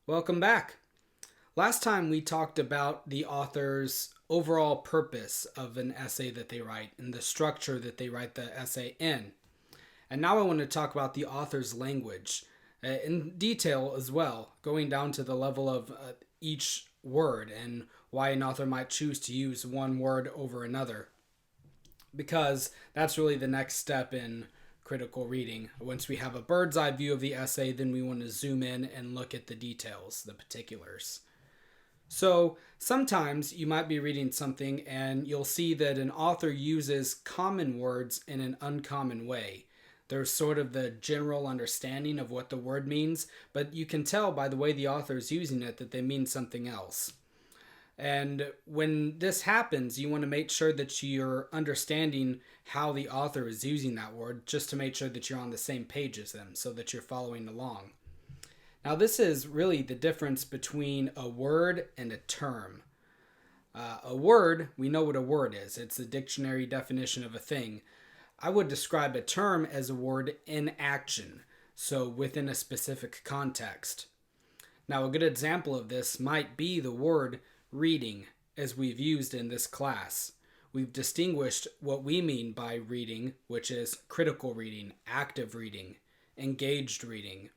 Welcome back. Last time we talked about the author's overall purpose of an essay that they write and the structure that they write the essay in. And now I want to talk about the author's language in detail as well, going down to the level of each word and why an author might choose to use one word over another. Because that's really the next step in critical reading. Once we have a bird's eye view of the essay, then we want to zoom in and look at the details, the particulars. So sometimes you might be reading something and you'll see that an author uses common words in an uncommon way. There's sort of the general understanding of what the word means, but you can tell by the way the author is using it that they mean something else. And when this happens, you want to make sure that you're understanding how the author is using that word just to make sure that you're on the same page as them so that you're following along. Now, this is really the difference between a word and a term. A word, we know what a word is. It's a dictionary definition of a thing. I would describe a term as a word in action, so within a specific context. Now, a good example of this might be the word reading, as we've used in this class. We've distinguished what we mean by reading, which is critical reading, active reading, engaged reading,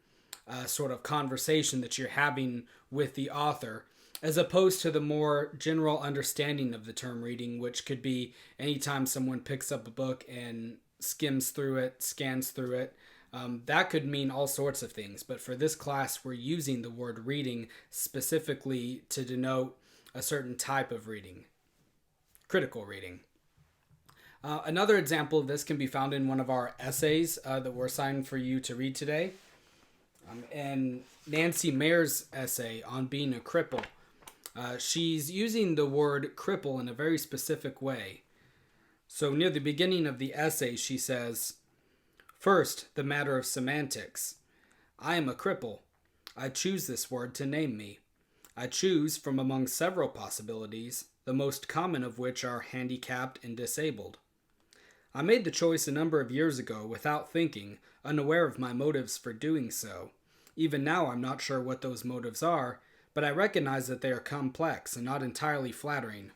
a sort of conversation that you're having with the author, as opposed to the more general understanding of the term reading, which could be anytime someone picks up a book and skims through it, scans through it. That could mean all sorts of things, but for this class, we're using the word reading specifically to denote a certain type of reading, critical reading. Another example of this can be found in one of our essays that were assigned for you to read today. And Nancy Mayer's essay on being a cripple. She's using the word cripple in a very specific way. So near the beginning of the essay, she says, "First, the matter of semantics. I am a cripple. I choose this word to name me. I choose from among several possibilities, the most common of which are handicapped and disabled. I made the choice a number of years ago without thinking, unaware of my motives for doing so. Even now I'm not sure what those motives are, but I recognize that they are complex and not entirely flattering.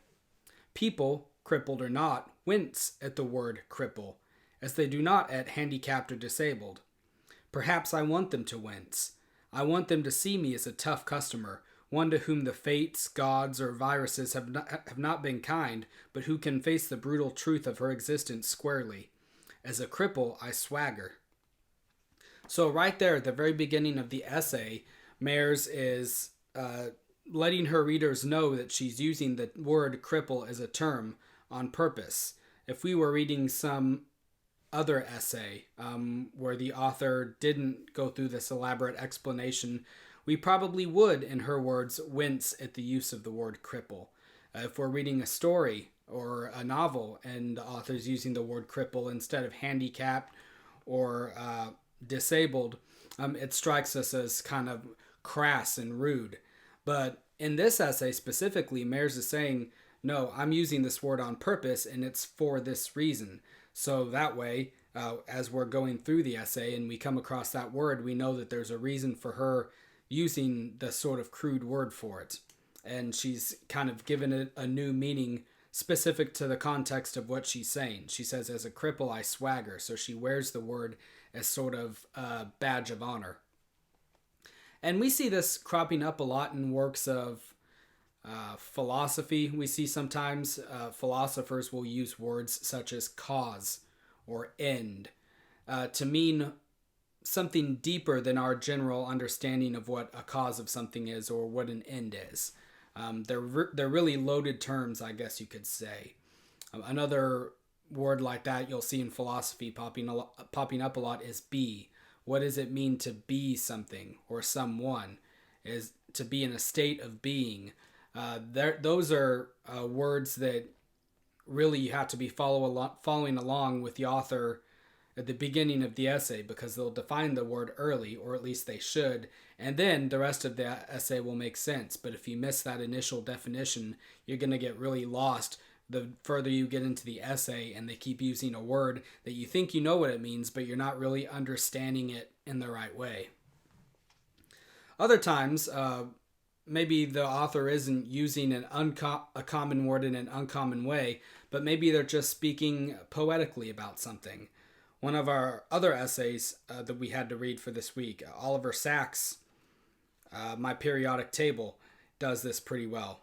People, crippled or not, wince at the word cripple, as they do not at handicapped or disabled. Perhaps I want them to wince. I want them to see me as a tough customer, one to whom the fates, gods, or viruses have not been kind, but who can face the brutal truth of her existence squarely. As a cripple, I swagger." So right there at the very beginning of the essay, Mayers is letting her readers know that she's using the word cripple as a term on purpose. If we were reading some other essay where the author didn't go through this elaborate explanation, we probably would, in her words, wince at the use of the word cripple. If we're reading a story or a novel and the author's using the word cripple instead of handicapped or disabled, it strikes us as kind of crass and rude. But in this essay specifically, Mayers is saying, no, I'm using this word on purpose and it's for this reason. So that way, as we're going through the essay and we come across that word, we know that there's a reason for her using the sort of crude word for it. And she's kind of given it a new meaning specific to the context of what she's saying. She says, as a cripple, I swagger. So she wears the word as sort of a badge of honor. And we see this cropping up a lot in works of philosophy. We see sometimes philosophers will use words such as cause or end to mean something deeper than our general understanding of what a cause of something is or what an end is. They're really loaded terms, I guess you could say. Another word like that you'll see in philosophy popping up a lot is be. What does it mean to be something or someone? Is to be in a state of being. Those are words that really you have to be following along with the author at the beginning of the essay, because they'll define the word early, or at least they should, and then the rest of the essay will make sense. But if you miss that initial definition, you're going to get really lost the further you get into the essay, and they keep using a word that you think you know what it means, but you're not really understanding it in the right way. Other times, maybe the author isn't using a common word in an uncommon way, but maybe they're just speaking poetically about something. One of our other essays that we had to read for this week, Oliver Sacks' My Periodic Table, does this pretty well.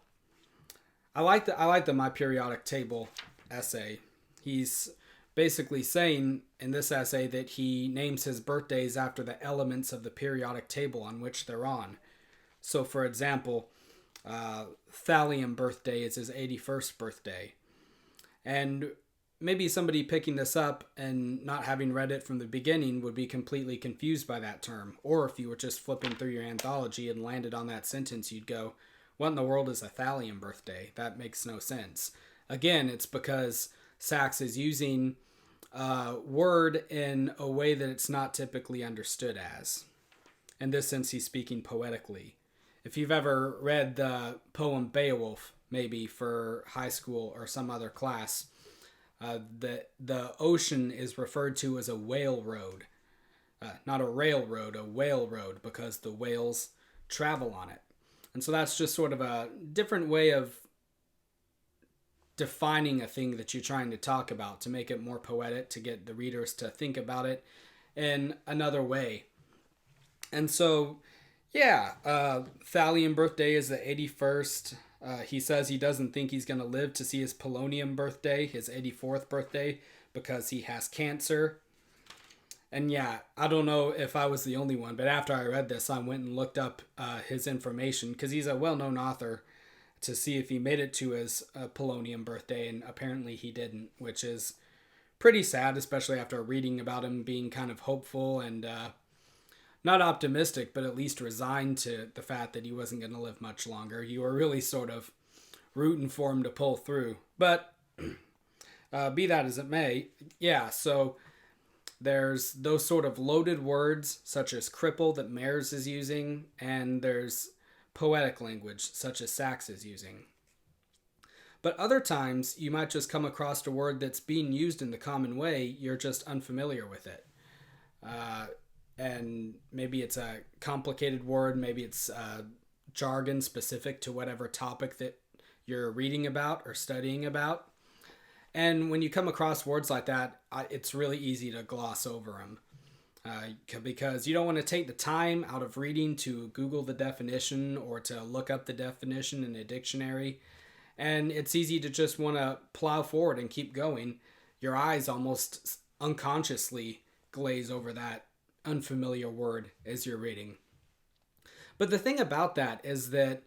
I like the My Periodic Table essay. He's basically saying in this essay that he names his birthdays after the elements of the periodic table on which they're on. So, for example, Thallium birthday is his 81st birthday. And maybe somebody picking this up and not having read it from the beginning would be completely confused by that term. Or if you were just flipping through your anthology and landed on that sentence, you'd go, what in the world is a Thallium birthday? That makes no sense. Again, it's because Sacks is using a word in a way that it's not typically understood as. In this sense, he's speaking poetically. If you've ever read the poem Beowulf, maybe for high school or some other class, the ocean is referred to as a whale road. Not a railroad, a whale road, because the whales travel on it. And so that's just sort of a different way of defining a thing that you're trying to talk about to make it more poetic, to get the readers to think about it in another way. And so, yeah, Thallium birthday is the 81st. He says he doesn't think he's going to live to see his Polonium birthday, his 84th birthday, because he has cancer. And yeah, I don't know if I was the only one, but after I read this, I went and looked up his information, because he's a well-known author, to see if he made it to his Polonium birthday, and apparently he didn't, which is pretty sad, especially after reading about him being kind of hopeful and not optimistic, but at least resigned to the fact that he wasn't going to live much longer. You were really sort of rooting for him to pull through. But be that as it may, yeah, so there's those sort of loaded words, such as cripple, that Mayers is using, and there's poetic language, such as Sacks is using. But other times, you might just come across a word that's being used in the common way, you're just unfamiliar with it. And maybe it's a complicated word, maybe it's jargon specific to whatever topic that you're reading about or studying about. And when you come across words like that, it's really easy to gloss over them. Because you don't want to take the time out of reading to Google the definition or to look up the definition in a dictionary. And it's easy to just want to plow forward and keep going. Your eyes almost unconsciously glaze over that unfamiliar word as you're reading. But the thing about that is that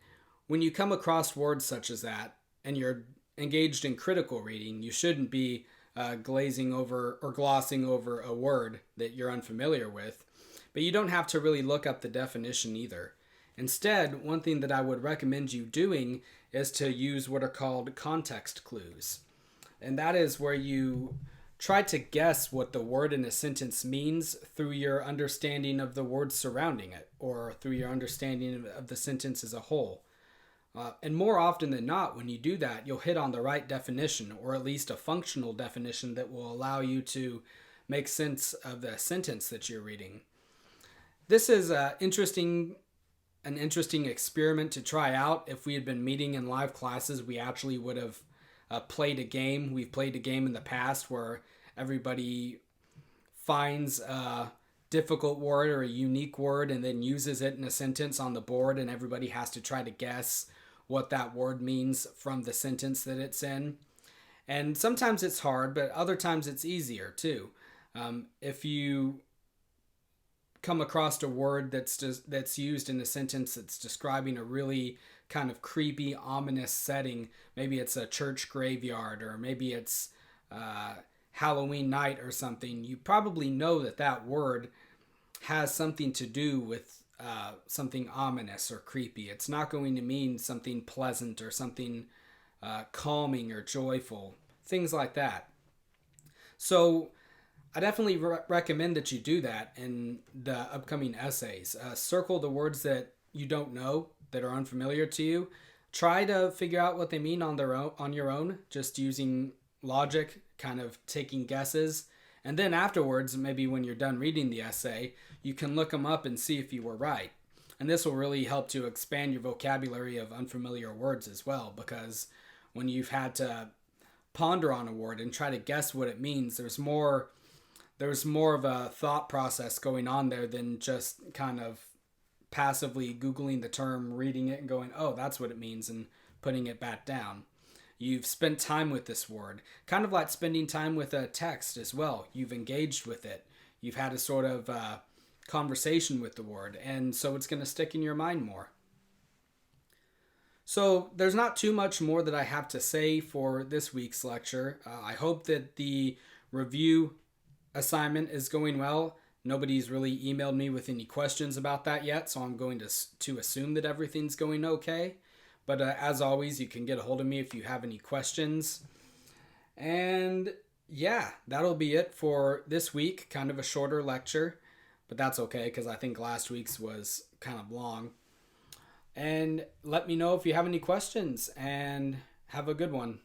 when you come across words such as that and you're engaged in critical reading, you shouldn't be glazing over or glossing over a word that you're unfamiliar with. But you don't have to really look up the definition either. Instead, one thing that I would recommend you doing is to use what are called context clues. And that is where you try to guess what the word in a sentence means through your understanding of the words surrounding it, or through your understanding of the sentence as a whole. And more often than not, when you do that, you'll hit on the right definition, or at least a functional definition that will allow you to make sense of the sentence that you're reading. This is an interesting experiment to try out. If we had been meeting in live classes, we actually would have played a game. We've played a game in the past where everybody finds a difficult word or a unique word and then uses it in a sentence on the board, and everybody has to try to guess what that word means from the sentence that it's in. And sometimes it's hard, but other times it's easier too. If you come across a word that's used in a sentence that's describing a really kind of creepy, ominous setting, maybe it's a church graveyard, or maybe it's Halloween night or something, you probably know that that word has something to do with something ominous or creepy. It's not going to mean something pleasant or something calming or joyful, things like that. So I definitely recommend that you do that in the upcoming essays. Circle the words that you don't know, that are unfamiliar to you. Try to figure out what they mean on your own, just using logic, kind of taking guesses. And then afterwards, maybe when you're done reading the essay, you can look them up and see if you were right. And this will really help to expand your vocabulary of unfamiliar words as well, because when you've had to ponder on a word and try to guess what it means, there's more of a thought process going on there than just kind of passively Googling the term, reading it, and going, oh, that's what it means, and putting it back down. You've spent time with this word, kind of like spending time with a text as well. You've engaged with it. You've had a sort of conversation with the word, and so it's going to stick in your mind more. So there's not too much more that I have to say for this week's lecture. I hope that the review assignment is going well. Nobody's really emailed me with any questions about that yet, so I'm going to assume that everything's going okay. But as always, you can get a hold of me if you have any questions. And yeah, that'll be it for this week. Kind of a shorter lecture, but that's okay because I think last week's was kind of long. And let me know if you have any questions, and have a good one.